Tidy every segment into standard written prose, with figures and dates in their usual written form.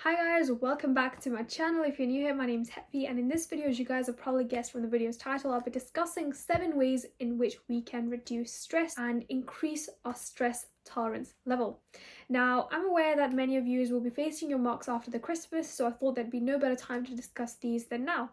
Hi guys, welcome back to my channel. If you're new here, my name is Hetvi, and in this video, as you guys have probably guessed from the video's title, I'll be discussing 7 ways in which we can reduce stress and increase our stress tolerance level. Now, I'm aware that many of you will be facing your marks after the Christmas, so I thought there'd be no better time to discuss these than now.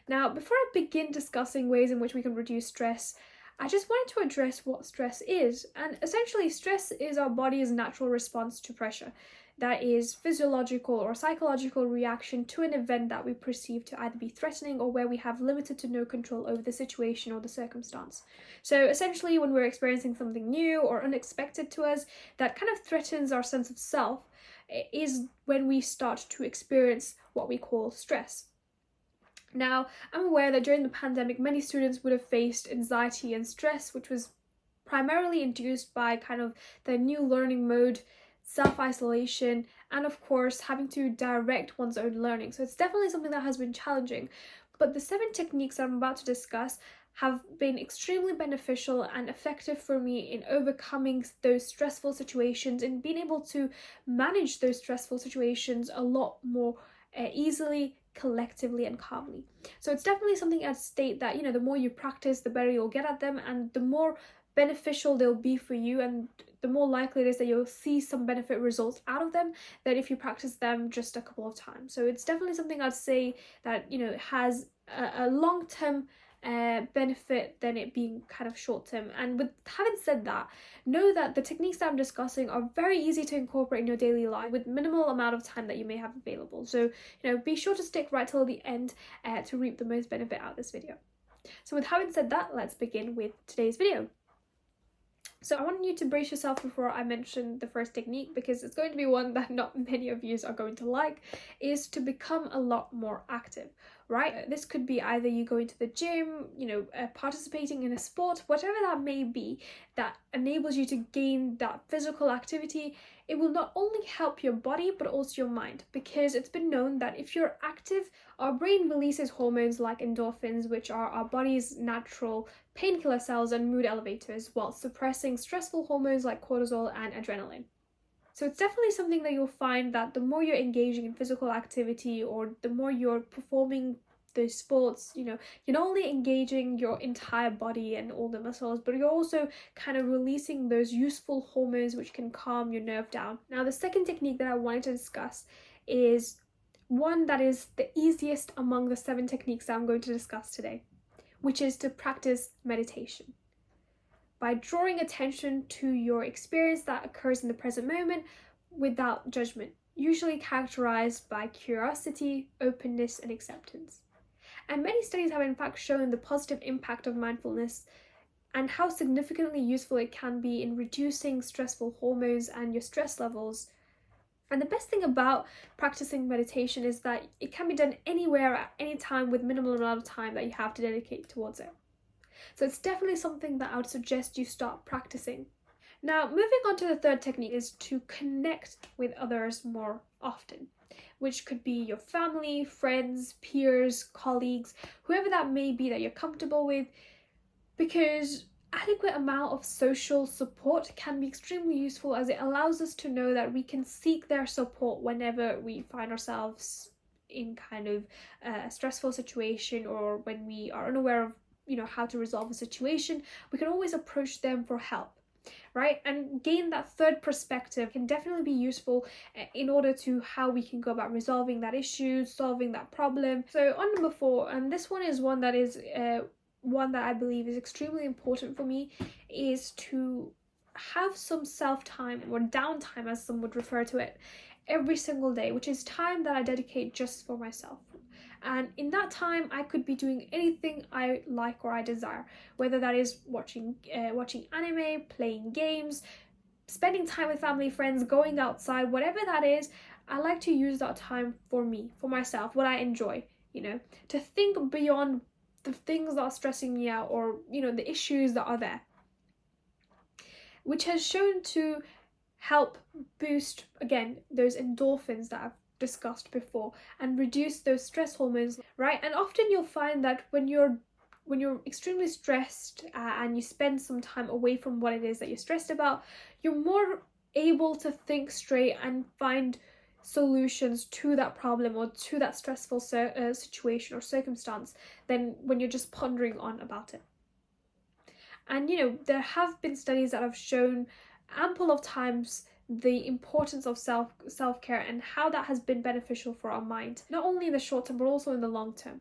Now, before I begin discussing ways in which we can reduce stress, I just wanted to address what stress is. And essentially, stress is our body's natural response to pressure. That is physiological or psychological reaction to an event that we perceive to either be threatening or where we have limited to no control over the situation or the circumstance. So essentially, when we're experiencing something new or unexpected to us that kind of threatens our sense of self, is when we start to experience what we call stress. Now, I'm aware that during the pandemic, many students would have faced anxiety and stress, which was primarily induced by kind of the new learning mode, self-isolation, and of course, having to direct one's own learning. So it's definitely something that has been challenging. But the 7 techniques that I'm about to discuss have been extremely beneficial and effective for me in overcoming those stressful situations and being able to manage those stressful situations a lot more easily, collectively, and calmly. So it's definitely something I'd state that, the more you practice, the better you'll get at them, and the more beneficial they'll be for you, and the more likely it is that you'll see some benefit results out of them than if you practice them just a couple of times. So it's definitely something I'd say that has a long-term benefit than it being kind of short-term. And with having said that, know that the techniques that I'm discussing are very easy to incorporate in your daily life with minimal amount of time that you may have available. So be sure to stick right till the end to reap the most benefit out of this video. So with having said that, let's begin with today's video. So I want you to brace yourself before I mention the first technique, because it's going to be one that not many of you are going to like, is to become a lot more active, right? This could be either you going to the gym, participating in a sport, whatever that may be, that enables you to gain that physical activity. It will not only help your body, but also your mind, because it's been known that if you're active, our brain releases hormones like endorphins, which are our body's natural painkiller cells and mood elevators, while suppressing stressful hormones like cortisol and adrenaline. So it's definitely something that you'll find that the more you're engaging in physical activity, or the more you're performing those sports, you're not only engaging your entire body and all the muscles, but you're also kind of releasing those useful hormones which can calm your nerve down. Now, the second technique that I wanted to discuss is one that is the easiest among the 7 techniques that I'm going to discuss today, which is to practice meditation. By drawing attention to your experience that occurs in the present moment without judgment, usually characterized by curiosity, openness, and acceptance. And many studies have in fact shown the positive impact of mindfulness and how significantly useful it can be in reducing stressful hormones and your stress levels. And the best thing about practicing meditation is that it can be done anywhere at any time with minimal amount of time that you have to dedicate towards it. So it's definitely something that I would suggest you start practicing. Now, moving on to the third technique is to connect with others more often, which could be your family, friends, peers, colleagues, whoever that may be that you're comfortable with, because adequate amount of social support can be extremely useful, as it allows us to know that we can seek their support whenever we find ourselves in kind of a stressful situation, or when we are unaware of how to resolve a situation. We can always approach them for help, right? And gain that third perspective can definitely be useful in order to how we can go about resolving that issue, solving that problem. So on number 4, and this one is one that I believe is extremely important for me, is to have some self-time, or downtime as some would refer to it, every single day, which is time that I dedicate just for myself. And in that time, I could be doing anything I like or I desire, whether that is watching anime, playing games, spending time with family, friends, going outside, whatever that is. I like to use that time for me, for myself, what I enjoy, to think beyond the things that are stressing me out, or the issues that are there, which has shown to help boost, again, those endorphins that I've discussed before, and reduce those stress hormones, right? And often you'll find that when you're extremely stressed and you spend some time away from what it is that you're stressed about, you're more able to think straight and find solutions to that problem or to that stressful situation or circumstance than when you're just pondering on about it. And there have been studies that have shown ample of times the importance of self-care and how that has been beneficial for our mind, not only in the short term but also in the long term,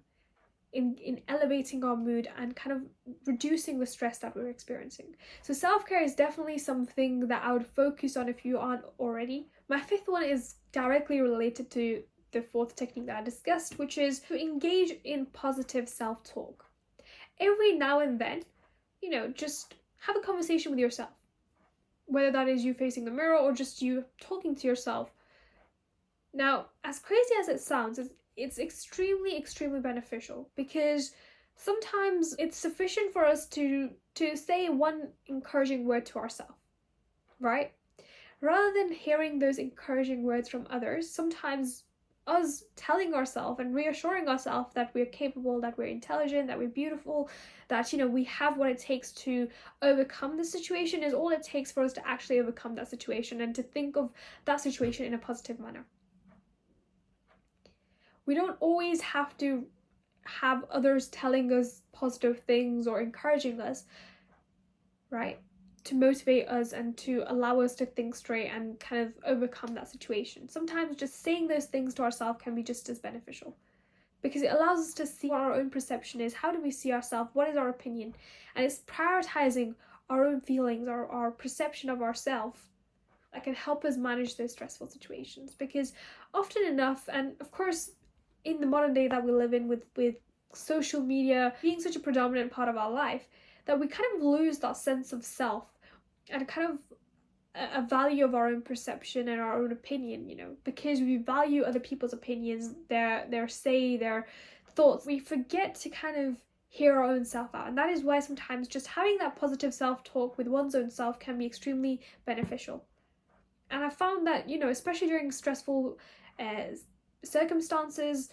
in elevating our mood and kind of reducing the stress that we're experiencing. So self-care is definitely something that I would focus on if you aren't already. My fifth one is directly related to the fourth technique that I discussed, which is to engage in positive self-talk. Every now and then, just have a conversation with yourself, whether that is you facing the mirror or just you talking to yourself. Now, as crazy as it sounds, it's extremely beneficial, because sometimes it's sufficient for us to say one encouraging word to ourselves, right? Rather than hearing those encouraging words from others, sometimes us telling ourselves and reassuring ourselves that we're capable, that we're intelligent, that we're beautiful, that we have what it takes to overcome the situation is all it takes for us to actually overcome that situation and to think of that situation in a positive manner. We don't always have to have others telling us positive things or encouraging us, right, to motivate us and to allow us to think straight and kind of overcome that situation. Sometimes just saying those things to ourselves can be just as beneficial, because it allows us to see what our own perception is. How do we see ourselves? What is our opinion? And it's prioritizing our own feelings, our perception of ourselves, that can help us manage those stressful situations. Because often enough, and of course in the modern day that we live in, with social media being such a predominant part of our life, that we kind of lose that sense of self and kind of a value of our own perception and our own opinion, because we value other people's opinions, their say, their thoughts. We forget to kind of hear our own self out, and that is why sometimes just having that positive self-talk with one's own self can be extremely beneficial. And I found that, especially during stressful circumstances,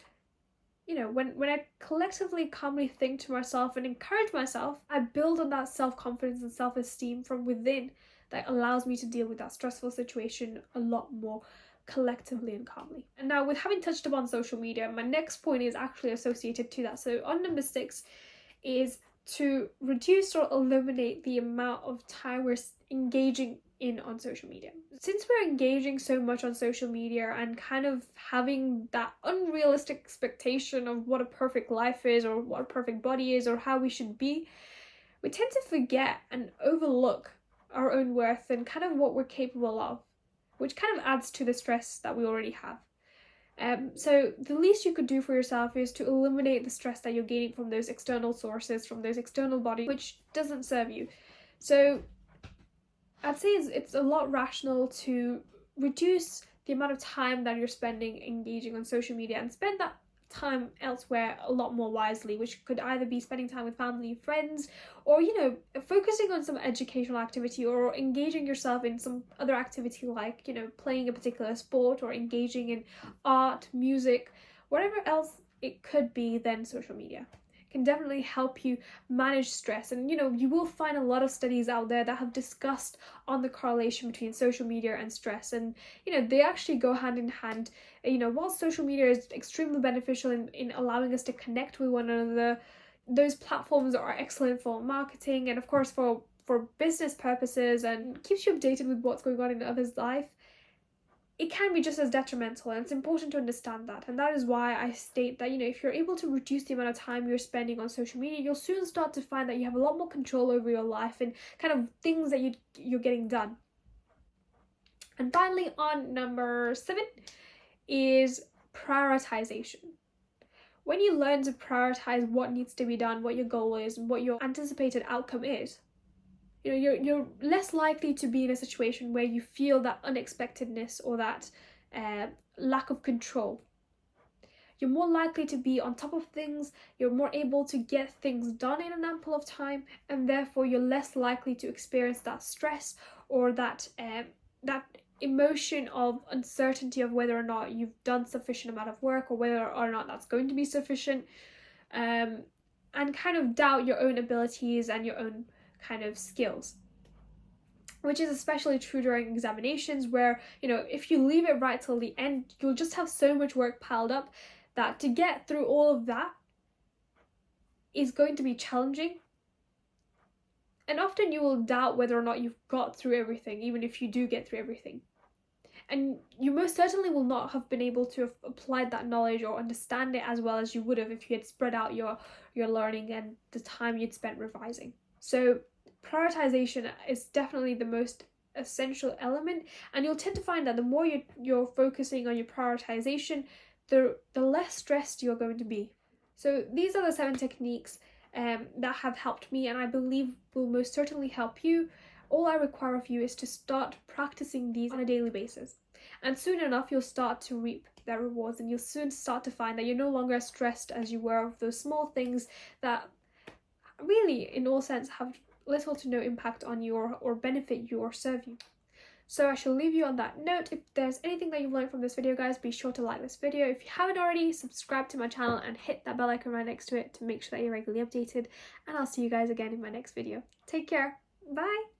when I collectively calmly think to myself and encourage myself, I build on that self-confidence and self-esteem from within that allows me to deal with that stressful situation a lot more collectively and calmly. And now, with having touched upon social media, my next point is actually associated to that. So on number 6 is to reduce or eliminate the amount of time we're engaging in on social media. Since we're engaging so much on social media and kind of having that unrealistic expectation of what a perfect life is or what a perfect body is or how we should be, we tend to forget and overlook our own worth and kind of what we're capable of, which kind of adds to the stress that we already have. So the least you could do for yourself is to eliminate the stress that you're gaining from those external sources, from those external bodies, which doesn't serve you. So I'd say it's a lot rational to reduce the amount of time that you're spending engaging on social media and spend that time elsewhere a lot more wisely, which could either be spending time with family, friends, or focusing on some educational activity or engaging yourself in some other activity, like playing a particular sport or engaging in art, music, whatever else it could be. Then social media can definitely help you manage stress. And you will find a lot of studies out there that have discussed on the correlation between social media and stress, and they actually go hand in hand. While social media is extremely beneficial in allowing us to connect with one another, those platforms are excellent for marketing and of course for business purposes and keeps you updated with what's going on in others' life. It can be just as detrimental, and it's important to understand that. And that is why I state that, if you're able to reduce the amount of time you're spending on social media, you'll soon start to find that you have a lot more control over your life and kind of things that you're getting done. And finally, on number 7 is prioritization. When you learn to prioritize what needs to be done, what your goal is, and what your anticipated outcome is, you're less likely to be in a situation where you feel that unexpectedness or that lack of control. You're more likely to be on top of things, you're more able to get things done in an ample of time, and therefore you're less likely to experience that stress or that emotion of uncertainty of whether or not you've done sufficient amount of work or whether or not that's going to be sufficient, and kind of doubt your own abilities and your own kind of skills. which is especially true during examinations, where, you know, if you leave it right till the end, you'll just have so much work piled up that to get through all of that is going to be challenging. And often you will doubt whether or not you've got through everything, even if you do get through everything. And you most certainly will not have been able to have applied that knowledge or understand it as well as you would have if you had spread out your learning and the time you'd spent revising. So prioritization is definitely the most essential element, and you'll tend to find that the more you're focusing on your prioritization, the less stressed you're going to be. So these are the 7 techniques that have helped me, and I believe will most certainly help you. All I require of you is to start practicing these on a daily basis, and soon enough you'll start to reap their rewards, and you'll soon start to find that you're no longer as stressed as you were of those small things that really, in all sense, have little to no impact on you or benefit you or serve you. So I shall leave you on that note. If there's anything that you've learned from this video, guys, be sure to like this video. If you haven't already, subscribe to my channel and hit that bell icon right next to it to make sure that you're regularly updated. And I'll see you guys again in my next video. Take care. Bye.